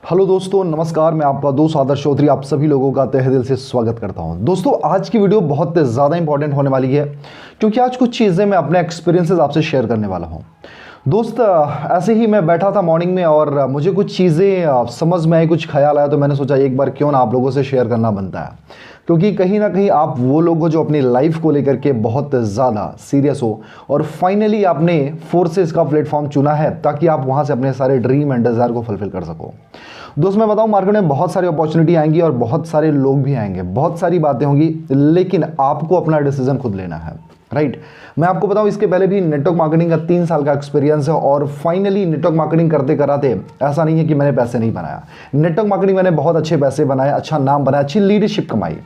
Hello दोस्तों, नमस्कार। मैं आपका दोस्त आदर्श चौधरी आप सभी लोगों का तहे दिल से स्वागत करता हूं। दोस्तों, आज की वीडियो बहुत ज़्यादा इंपॉर्टेंट होने वाली है क्योंकि आज कुछ चीज़ें मैं अपने एक्सपीरियंसेस आपसे शेयर करने वाला हूं। दोस्त, ऐसे ही मैं बैठा था मॉर्निंग में और मुझे कुछ चीज़ें समझ में आई, कुछ ख्याल आया, तो मैंने सोचा एक बार क्यों ना आप लोगों से शेयर करना बनता है। क्योंकि कहीं ना कहीं आप वो लोग हो जो अपनी लाइफ को लेकर के बहुत ज़्यादा सीरियस हो और फाइनली आपने फोर्सेस का प्लेटफॉर्म चुना है ताकि आप वहाँ से अपने सारे ड्रीम एंड डिज़ायर को फुलफिल कर सको। दोस्त, मैं बताऊं, मार्केट में बहुत सारी अपॉर्चुनिटी आएंगी और बहुत सारे लोग भी आएंगे, बहुत सारी बातें होंगी, लेकिन आपको अपना डिसीजन खुद लेना है। राइट। मैं आपको बताऊं, इसके पहले भी नेटवर्क मार्केटिंग का 3 साल का एक्सपीरियंस है और फाइनली नेटवर्क मार्केटिंग करते कराते ऐसा नहीं है कि मैंने पैसे नहीं बनाया। नेटवर्क मार्केटिंग मैंने बहुत अच्छे पैसे बनाए, अच्छा नाम बनाया, अच्छी लीडरशिप कमाई।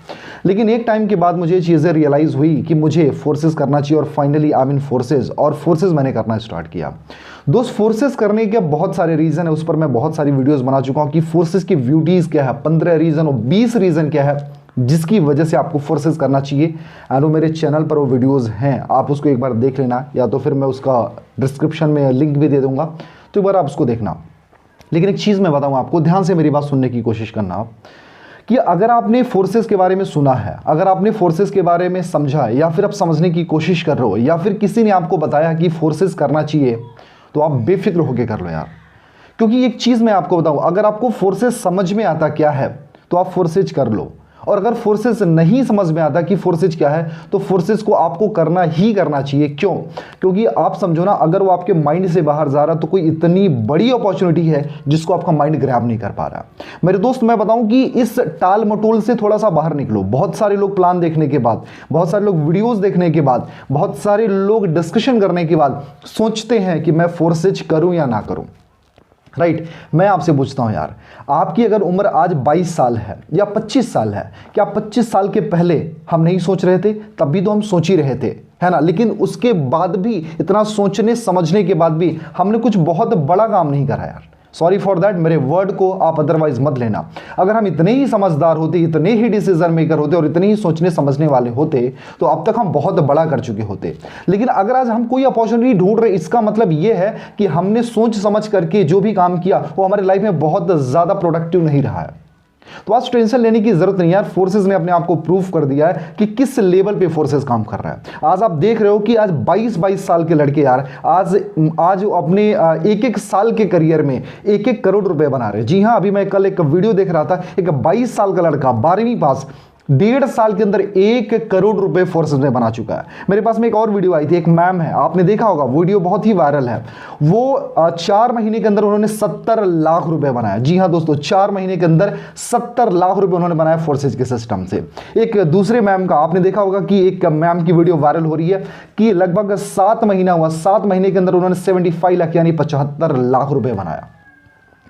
लेकिन एक टाइम के बाद मुझे चीज़ें रियलाइज़ हुई कि मुझे फोर्सेस करना चाहिए और फाइनली आई मीन फोर्सेस, और फोर्सेस मैंने करना स्टार्ट किया। दोस्त, फोर्सेस करने के बहुत सारे रीज़न है, उस पर मैं बहुत सारी वीडियोस बना चुका हूँ कि फोर्सेस की ब्यूटीज़ क्या है, 15 रीज़न और 20 रीज़न क्या है जिसकी वजह से आपको फोर्सेस करना चाहिए। एंड वो मेरे चैनल पर वो वीडियोस हैं, आप उसको एक बार देख लेना, या तो फिर मैं उसका डिस्क्रिप्शन में लिंक भी दे दूंगा, तो एक बार आप उसको देखना। लेकिन एक चीज़ मैं बताऊँ आपको, ध्यान से मेरी बात सुनने की कोशिश करना आप, कि अगर आपने फोर्सेस के बारे में सुना है, अगर आपने फोर्सेस के बारे में समझा है, या फिर आप समझने की कोशिश कर रहे हो, या फिर किसी ने आपको बताया कि फोर्सेस करना चाहिए, तो आप बेफिक्र होकर कर लो यार। क्योंकि एक चीज़ मैं आपको बताऊं, अगर आपको फोर्सेस समझ में आता क्या है तो आप फोर्सेज कर लो, और अगर फोर्सेस नहीं समझ में आता कि फोर्सेज क्या है तो फोर्सेस को आपको करना ही करना चाहिए। क्यों? क्योंकि आप समझो ना, अगर वो आपके माइंड से बाहर जा रहा तो कोई इतनी बड़ी अपॉर्चुनिटी है जिसको आपका माइंड ग्रैब नहीं कर पा रहा। मेरे दोस्त, मैं बताऊं कि इस टाल मटोल से थोड़ा सा बाहर निकलो। बहुत सारे लोग प्लान देखने के बाद, बहुत सारे लोग वीडियोस देखने के बाद, बहुत सारे लोग डिस्कशन करने के बाद सोचते हैं कि मैं फोर्सेज करूं या ना करूं। राइट। मैं आपसे पूछता हूं यार, आपकी अगर उम्र आज 22 साल है या 25 साल है, क्या 25 साल के पहले हम नहीं सोच रहे थे? तब भी तो हम सोच ही रहे थे, है ना। लेकिन उसके बाद भी, इतना सोचने समझने के बाद भी हमने कुछ बहुत बड़ा काम नहीं करा यार। सॉरी फॉर दैट, मेरे वर्ड को आप अदरवाइज मत लेना। अगर हम इतने ही समझदार होते, इतने ही डिसीजन मेकर होते और इतने ही सोचने समझने वाले होते तो अब तक हम बहुत बड़ा कर चुके होते। लेकिन अगर आज हम कोई अपॉर्चुनिटी ढूंढ रहे, इसका मतलब यह है कि हमने सोच समझ करके जो भी काम किया वो हमारे लाइफ में बहुत ज्यादा प्रोडक्टिव नहीं रहा है। तो आज टेंशन लेने की जरूरत नहीं यार। फोर्सेस ने अपने आप को प्रूव कर दिया है कि किस लेवल पे फोर्सेस काम कर रहा है। आज आप देख रहे हो कि आज 22 साल के लड़के यार आज अपने एक एक साल के करियर में 1 करोड़ रुपए बना रहे हैं। जी हां, अभी मैं कल एक वीडियो देख रहा था, एक 22 साल का लड़का 12वीं पास 1.5 साल के अंदर 1 करोड़ रुपए फोर्सेस में बना चुका है। मेरे पास में एक और वीडियो आई थी, एक मैम है, आपने देखा होगा, वीडियो बहुत ही वायरल है। वो 4 महीने के अंदर उन्होंने 70 लाख रुपए बनाया। जी हां दोस्तों, 4 महीने के अंदर 70 लाख रुपए उन्होंने बनाया फोर्सेज के सिस्टम से। एक दूसरे मैम का आपने देखा होगा कि एक मैम की वीडियो वायरल हो रही है कि लगभग 7 महीना हुआ, 7 महीने के अंदर उन्होंने 75 लाख यानी 75 लाख रुपए बनाया।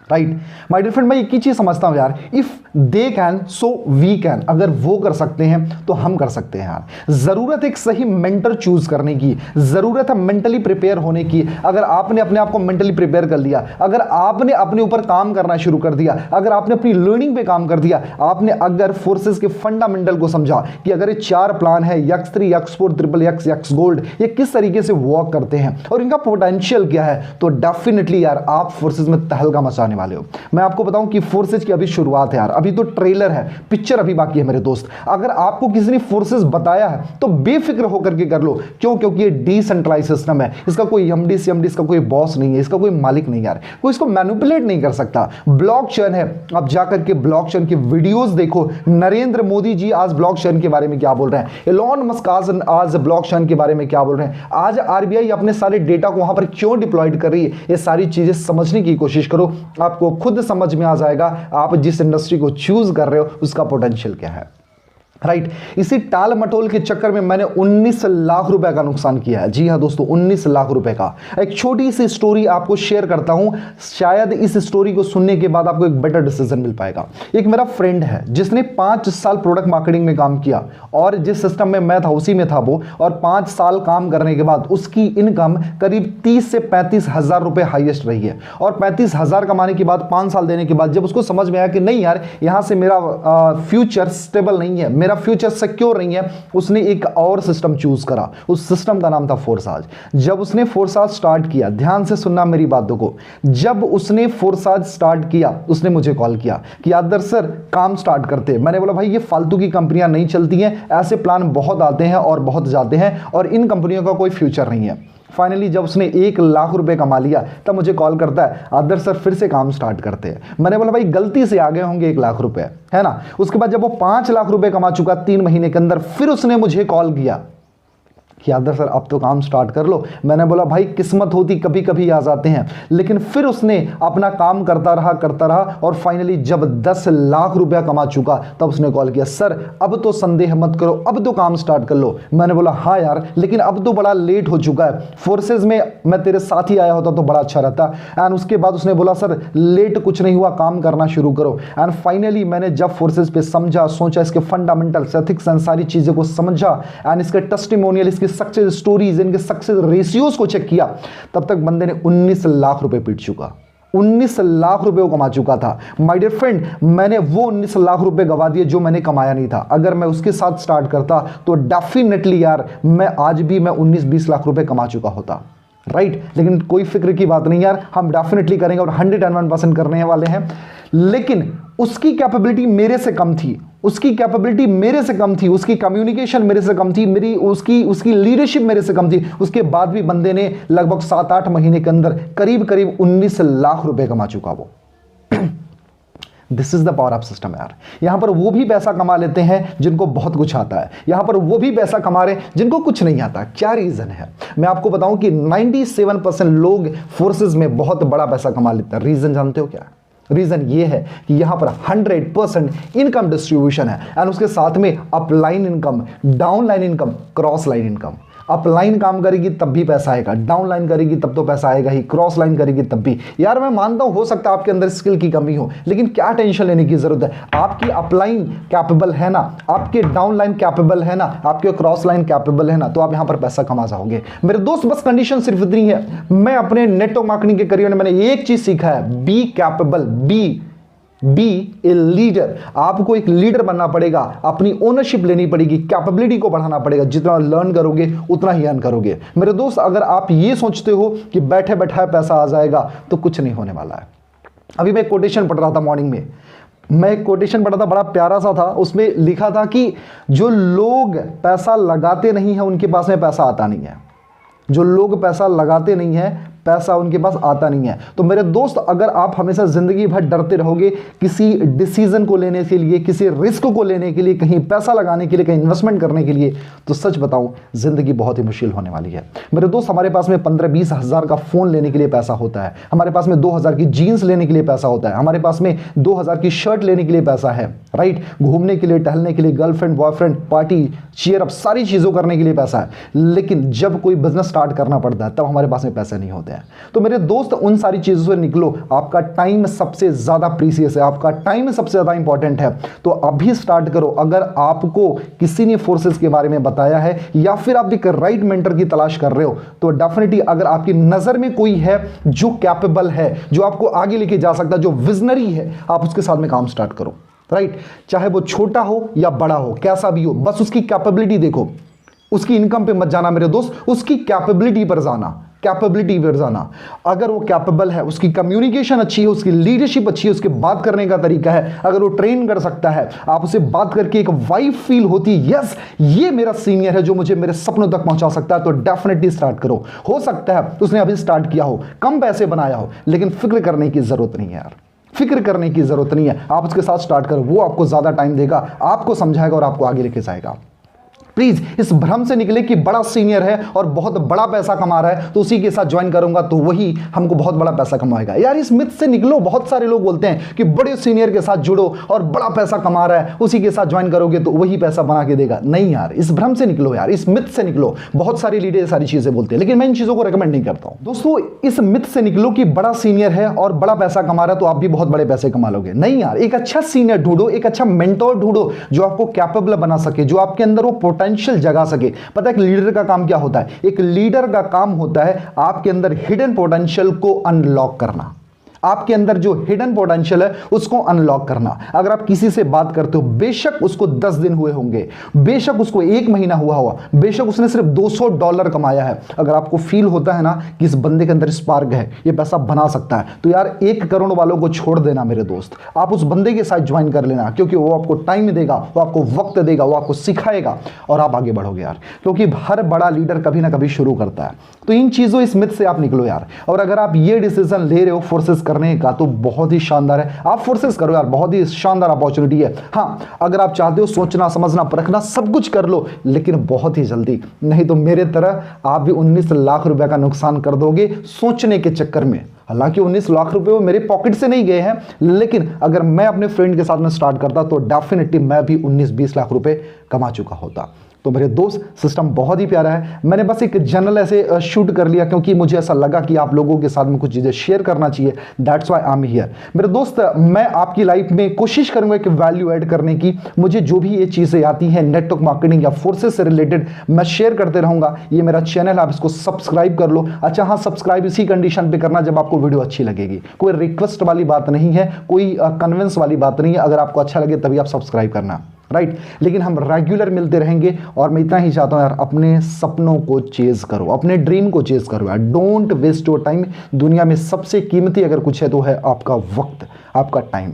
राइट माय डियर फ्रेंड, मैं एक ही चीज समझता हूं यार, if they can so we can. अगर वो कर सकते हैं तो हम कर सकते हैं यार। जरूरत एक सही मेंटर चूज करने की, जरूरत है मेंटली प्रिपेयर होने की। अगर आपने अपने आप को मेंटली प्रिपेयर कर लिया, अगर आपने अपने ऊपर काम करना शुरू कर दिया, अगर आपने अपनी लर्निंग पे काम कर दिया, आपने अगर फोर्सेस के फंडामेंटल को समझा कि अगर ये 4 प्लान है, X3, X4, triple X, X gold, ये किस तरीके से वर्क करते हैं और इनका पोटेंशियल क्या है, तो डेफिनेटली यार आप फोर्सेस में तहलका मचाने वाले हो। मैं आपको बताऊं कि फोर्सेज की अभी शुरुआत है यार, अभी तो ट्रेलर है, पिक्चर अभी बाकी है मेरे दोस्त। अगर आपको किसी ने फोर्सेज बताया है तो बेफिक्र होकर के कर लो। क्यों? क्योंकि ये डिसेंट्रलाइज सिस्टम है, इसका कोई एमडी सीएमडी, इसका कोई बॉस नहीं है, इसका कोई मालिक नहीं यार, कोई इसको मैनिपुलेट नहीं कर सकता। ब्लॉकचेन है, आप जाकर के ब्लॉकचेन की वीडियोस देखो। नरेंद्र मोदी जी आज ब्लॉकचेन के बारे में क्या बोल रहे हैं, एलोन मस्क आज ब्लॉकचेन के बारे में क्या बोल रहे हैं, आज आरबीआई अपने सारे डेटा को वहां पर क्यों डिप्लॉयड कर रही है, ये सारी चीजें समझने की कोशिश करो, आपको खुद समझ में आ जाएगा आप जिस इंडस्ट्री को चूज कर रहे हो उसका पोटेंशियल क्या है। राइट। इसी टाल मटोल के चक्कर में मैंने 19 लाख रुपए का नुकसान किया है। जी हां दोस्तों, 19 लाख रुपए का। एक छोटी सी स्टोरी आपको शेयर करता हूं, शायद इस स्टोरी को सुनने के बाद आपको एक बेटर डिसीजन मिल पाएगा। एक मेरा फ्रेंड है जिसने 5 साल प्रोडक्ट मार्केटिंग में काम किया और जिस सिस्टम में मैं था उसी में था वो, और 5 साल काम करने के बाद उसकी इनकम करीब 30 से 35 हजार रुपए हाईएस्ट रही है। और 35 हजार कमाने के बाद 5 साल देने के बाद जब उसको समझ में आया कि नहीं यार, यहां से मेरा फ्यूचर स्टेबल नहीं है, मेरा मेरा फ्यूचर सिक्योर नहीं है, उसने एक और सिस्टम चूज करा। उस सिस्टम का नाम था फोर्साज। जब उसने फोर्साज स्टार्ट किया, ध्यान से सुनना मेरी बातों को, जब उसने फोर्साज स्टार्ट किया उसने मुझे कॉल किया कि आदर सर काम स्टार्ट करते। मैंने बोला भाई ये फालतू की कंपनियां नहीं चलती हैं, ऐसे प्लान बहुत आते हैं और बहुत जाते हैं और इन कंपनियों का कोई फ्यूचर नहीं है। फाइनली जब उसने 1 लाख रुपए कमा लिया तब मुझे कॉल करता है, आदर सर फिर से काम स्टार्ट करते हैं। मैंने बोला भाई गलती से आ गए होंगे 1 लाख रुपए, है ना। उसके बाद जब वो 5 लाख रुपए कमा चुका 3 महीने के अंदर, फिर उसने मुझे कॉल किया कि आदर सर अब तो काम स्टार्ट कर लो। मैंने बोला भाई किस्मत होती कभी कभी आ जाते हैं। लेकिन फिर उसने अपना काम करता रहा और फाइनली जब 10 लाख रुपया कमा चुका तब उसने कॉल किया, सर अब तो संदेह मत करो, अब तो काम स्टार्ट कर लो। मैंने बोला हाँ यार, लेकिन अब तो बड़ा लेट हो चुका है, फोर्सेज में मैं तेरे साथ ही आया होता तो बड़ा अच्छा रहता। एंड उसके बाद उसने बोला सर लेट कुछ नहीं हुआ, काम करना शुरू करो। एंड फाइनली मैंने जब फोर्सेज पे समझा, सोचा, इसके फंडामेंटल्स, एथिक्स एंड सारी चीजें को समझा एंड इसके टेस्टिमोनियल, इसकी सक्सेस स्टोरीज, इनके सक्सेस रेशियोज को चेक किया, तब तक बंदे ने 19 लाख रुपए पीट चुका, 19 लाख रुपए वो कमा चुका था। माय डियर फ्रेंड, मैंने वो 19 लाख रुपए गवा दिए जो मैंने कमाया नहीं था। अगर मैं उसके साथ स्टार्ट करता तो डेफिनेटली यार मैं आज भी 19-20 लाख रुपए कमा चुका होता, राइट। लेकिन कोई फिक्र की बात नहीं यार, हम डेफिनेटली करेंगे और 101% करने वाले हैं। लेकिन उसकी कैपेबिलिटी मेरे से कम थी, उसकी कैपेबिलिटी मेरे से कम थी, उसकी कम्युनिकेशन मेरे से कम थी, मेरी उसकी लीडरशिप मेरे से कम थी। उसके बाद भी बंदे ने लगभग 7-8 महीने के अंदर करीब 19 लाख रुपए कमा चुका वो। This is the power of system यार। यहां पर वो भी पैसा कमा लेते हैं जिनको बहुत कुछ आता है, यहां पर वो भी पैसा कमा रहे जिनको कुछ नहीं आता। क्या रीजन है? मैं आपको बताऊं कि 97% लोग फोर्सेस में बहुत बड़ा पैसा कमा लेते हैं। रीजन जानते हो क्या? रीजन ये है कि यहां पर 100% इनकम डिस्ट्रीब्यूशन है एंड उसके साथ में upline income, downline income, cross line income. Upline काम करेगी तब भी पैसा आएगा, डाउन लाइन करेगी तब तो पैसा आएगा ही, क्रॉस लाइन करेगी तब भी। यार मैं मानता हूं हो सकता है आपके अंदर स्किल की कमी हो, लेकिन क्या टेंशन लेने की जरूरत है? आपकी अपलाइन कैपेबल है ना, आपके डाउन लाइन कैपेबल है ना, आपके क्रॉस लाइन कैपेबल है ना, तो आप यहां पर पैसा कमा जाओगे मेरे दोस्त। बस कंडीशन सिर्फ इतनी है, मैं अपने नेटवर्क मार्केटिंग के करियर में मैंने एक चीज सीखा है, be capable, be a leader. आपको एक लीडर बनना पड़ेगा, अपनी ओनरशिप लेनी पड़ेगी, कैपेबिलिटी को बढ़ाना पड़ेगा। जितना लर्न करोगे उतना ही अर्न करोगे मेरे दोस्त। अगर आप ये सोचते हो कि बैठे बैठा पैसा आ जाएगा तो कुछ नहीं होने वाला है। अभी मैं कोटेशन पढ़ रहा था मॉर्निंग में, मैं एक कोटेशन पढ़ा था, बड़ा प्यारा सा था। उसमें लिखा था कि जो लोग पैसा लगाते नहीं है उनके पास में पैसा आता नहीं है। जो लोग पैसा लगाते नहीं है पैसा उनके पास आता नहीं है। तो मेरे दोस्त, अगर आप हमेशा जिंदगी भर डरते रहोगे किसी डिसीजन को लेने के लिए, किसी रिस्क को लेने के लिए, कहीं पैसा लगाने के लिए, कहीं इन्वेस्टमेंट करने के लिए, तो सच बताऊं जिंदगी बहुत ही मुश्किल होने वाली है मेरे दोस्त। हमारे पास में 15-20 हज़ार का फोन लेने के लिए पैसा होता है, हमारे पास में 2000 की जीन्स लेने के लिए पैसा होता है, हमारे पास में 2000 की शर्ट लेने के लिए पैसा है, राइट। घूमने के लिए, टहलने के लिए, girlfriend, boyfriend, party, cheer up, सारी चीजों करने के लिए पैसा है। लेकिन जब कोई बिजनेस स्टार्ट करना पड़ता है तब हमारे पास में पैसे नहीं होते हैं। तो मेरे दोस्त उन सारी चीजों से निकलो। आपका टाइम सबसे ज्यादा प्रीसियस है, आपका टाइम सबसे ज्यादा इंपॉर्टेंट है, तो अभी स्टार्ट करो। अगर आपको किसी ने फोर्सेस के बारे में बताया है या फिर आप एक राइट मेंटर की तलाश कर रहे हो, तो डेफिनेटली अगर आपकी नजर में कोई है जो कैपेबल है, जो आपको आगे लेके जा सकता है, जो विजनरी है, आप उसके साथ में काम स्टार्ट करो, राइट। चाहे वो छोटा हो या बड़ा हो, कैसा भी हो, बस उसकी कैपेबिलिटी देखो। उसकी इनकम पे मत जाना मेरे दोस्त, उसकी कैपेबिलिटी पर जाना, कैपेबिलिटी पर जाना। अगर वो कैपेबल है, उसकी कम्युनिकेशन अच्छी है, उसकी लीडरशिप अच्छी है, उसके बात करने का तरीका है, अगर वो ट्रेन कर सकता है, आप उसे बात करके एक वाइब फील होती है, यस ये मेरा सीनियर है जो मुझे मेरे सपनों तक पहुंचा सकता है, तो डेफिनेटली स्टार्ट करो। हो सकता है उसने अभी स्टार्ट किया हो, कम पैसे बनाया हो, लेकिन फिक्र करने की जरूरत नहीं है यार, फिक्र करने की जरूरत नहीं है। आप उसके साथ स्टार्ट करो, वो आपको ज्यादा टाइम देगा, आपको समझाएगा और आपको आगे लेके जाएगा। प्लीज इस भ्रम से निकले कि बड़ा सीनियर है और बहुत बड़ा पैसा कमा रहा है तो उसी के साथ ज्वाइन करूंगा तो वही हमको बहुत बड़ा पैसा कमाएगा। यार इस मिथ से निकलो। बहुत सारे लोग बोलते हैं कि बड़े सीनियर के साथ जुड़ो और बड़ा पैसा कमा रहा है उसी के साथ ज्वाइन करोगे तो वही पैसा बना के देगा। नहीं यार, इस भ्रम से निकलो यार, इस मिथ से निकलो। बहुत सारे लीडर सारी चीजें बोलते हैं, लेकिन मैं इन चीजों को रिकमेंड नहीं करता हूं। दोस्तों इस मिथ से निकलो कि बड़ा सीनियर है और बड़ा पैसा कमा रहा है तो आप भी बहुत बड़े पैसे कमा लोगे। नहीं यार, एक अच्छा सीनियर ढूंढो, एक अच्छा मेंटोर ढूंढो जो आपको कैपेबल बना सके, जो आपके अंदर वो पोटेंशियल जगा सके। पता है एक लीडर का काम क्या होता है? एक लीडर का काम होता है आपके अंदर हिडन पोटेंशियल को अनलॉक करना, आपके अंदर जो हिडन पोटेंशियल है उसको अनलॉक करना। अगर आप किसी से बात करते हो, बेशक उसको 10 दिन हुए होंगे, बेशक उसको 1 महीना हुआ हुआ, बेशक उसने सिर्फ $200 कमाया है, अगर आपको फील होता है ना कि इस बंदे के अंदर स्पार्क है, ये पैसा बना सकता है, तो यार 1 करोड़ वालों को छोड़ देना मेरे दोस्त, आप उस बंदे के साथ ज्वाइन कर लेना, क्योंकि वो आपको टाइम देगा, वो आपको वक्त देगा, वो आपको सिखाएगा और आप आगे बढ़ोगे यार। क्योंकि हर बड़ा लीडर कभी ना कभी शुरू करता है। तो इन चीजों, इस मिथ से आप निकलो यार। और अगर आप ये डिसीजन ले रहे हो फोर्सेस करने का तो बहुत ही शानदार है, आप फोर्सेस करो यार, बहुत ही शानदार अपॉर्चुनिटी है। हाँ, अगर आप चाहते हो सोचना समझना परखना सब कुछ कर लो, लेकिन बहुत ही जल्दी, नहीं तो मेरे तरह आप भी 19 लाख रुपए का नुकसान कर दोगे सोचने के चक्कर में। हालांकि 19 लाख रुपए वो मेरे पॉकेट से नहीं गए हैं, लेकिन अगर मैं अपने फ्रेंड के साथ में स्टार्ट करता तो डेफिनेटली मैं भी 19-20 लाख रुपए कमा चुका होता। तो मेरे दोस्त, सिस्टम बहुत ही प्यारा है। मैंने बस एक जनरल ऐसे शूट कर लिया क्योंकि मुझे ऐसा लगा कि आप लोगों के साथ में कुछ चीज़ें शेयर करना चाहिए। That's why I am here. मेरे दोस्त, मैं आपकी लाइफ में कोशिश करूंगा कि वैल्यू ऐड करने की। मुझे जो भी ये चीज़ें आती हैं नेटवर्क मार्केटिंग या फोर्सेस से रिलेटेड, मैं शेयर करते रहूंगा। ये मेरा चैनल है, आप इसको सब्सक्राइब कर लो। अच्छा हाँ, सब्सक्राइब इसी कंडीशन पर करना जब आपको वीडियो अच्छी लगेगी। कोई रिक्वेस्ट वाली बात नहीं है, कोई कन्विंस वाली बात नहीं है। अगर आपको अच्छा लगे तभी आप सब्सक्राइब करना, राइट। लेकिन हम रेगुलर मिलते रहेंगे और मैं इतना ही चाहता हूं यार, अपने सपनों को चेज करो, अपने ड्रीम को चेज करो यार। Don't waste your time. दुनिया में सबसे कीमती अगर कुछ है तो है आपका वक्त, आपका टाइम,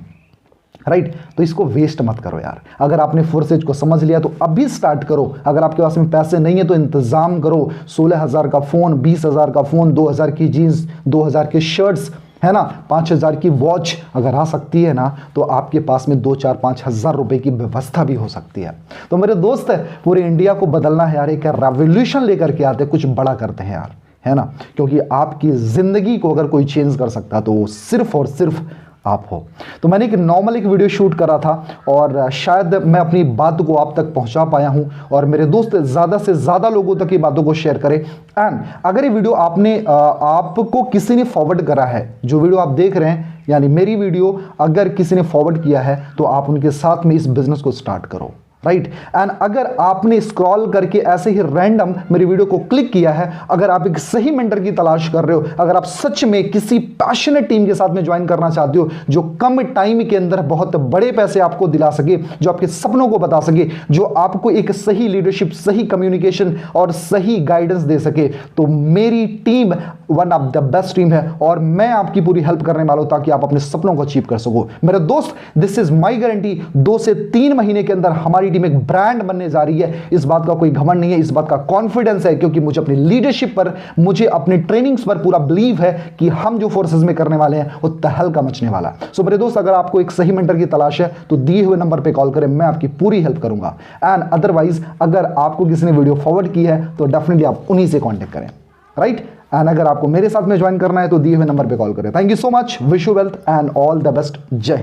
राइट। तो इसको वेस्ट मत करो यार। अगर आपने फोर्सेज को समझ लिया तो अभी स्टार्ट करो। अगर आपके पास में पैसे नहीं है तो इंतजाम करो। 16,000 का फोन, 20,000 का फोन, 2,000 की जीन्स, 2,000 के शर्ट्स, है ना, 5,000 की वॉच अगर आ सकती है ना, तो आपके पास में 2-4-5 हज़ार रुपए की व्यवस्था भी हो सकती है। तो मेरे दोस्त, पूरे इंडिया को बदलना है यार, एक रेवोल्यूशन लेकर के आते, कुछ बड़ा करते हैं यार, है ना। क्योंकि आपकी जिंदगी को अगर कोई चेंज कर सकता तो वो सिर्फ और सिर्फ आप हो। तो मैंने एक नॉर्मल एक वीडियो शूट करा था और शायद मैं अपनी बात को आप तक पहुंचा पाया हूं। और मेरे दोस्त, ज़्यादा से ज़्यादा लोगों तक ये बातों को शेयर करें। एंड अगर ये वीडियो आपको किसी ने फॉरवर्ड करा है, जो वीडियो आप देख रहे हैं, यानी मेरी वीडियो अगर किसी ने फॉरवर्ड किया है तो आप उनके साथ में इस बिजनेस को स्टार्ट करो, राइट। एंड अगर आपने स्क्रॉल करके ऐसे ही रैंडम मेरी वीडियो को क्लिक किया है, अगर आप एक सही मेंटर की तलाश कर रहे हो, अगर आप सच में किसी पैशनेट टीम के साथ में ज्वाइन करना चाहते हो जो कम टाइम के अंदर बहुत बड़े पैसे आपको दिला सके, जो आपके सपनों को बता सके, जो आपको एक सही लीडरशिप, सही कम्युनिकेशन और सही गाइडेंस दे सके, तो मेरी team one of the best team है और मैं आपकी पूरी हेल्प करने वाला हूं ताकि आप अपने सपनों को अचीव कर सको। मेरे दोस्त, दिस इज माई गारंटी, 2 से 3 महीने के अंदर हमारी टीम एक ब्रांड बनने जा रही है। इस बात का कोई घमंड नहीं है, इस बात का कॉन्फिडेंस है, क्योंकि मुझे अपनी लीडरशिप पर, मुझे अपने ट्रेनिंग्स पर पूरा बिलीव है कि हम जो फोर्सेस में करने वाले हैं वो तहलका मचने वाला है। सो मेरे दोस्त, अगर आपको एक सही मेंटर की तलाश है तो दिए हुए नंबर पर कॉल करें, मैं आपकी पूरी हेल्प करूंगा। एंड अदरवाइज अगर आपको किसी ने वीडियो फॉरवर्ड की है तो डेफिनेटली आप उन्हीं से कॉन्टेक्ट करें, राइट। एंड अगर आपको मेरे साथ में ज्वाइन करना है तो दिए हुए नंबर पे कॉल करें। Thank you so much, wish you wealth and all the best. जय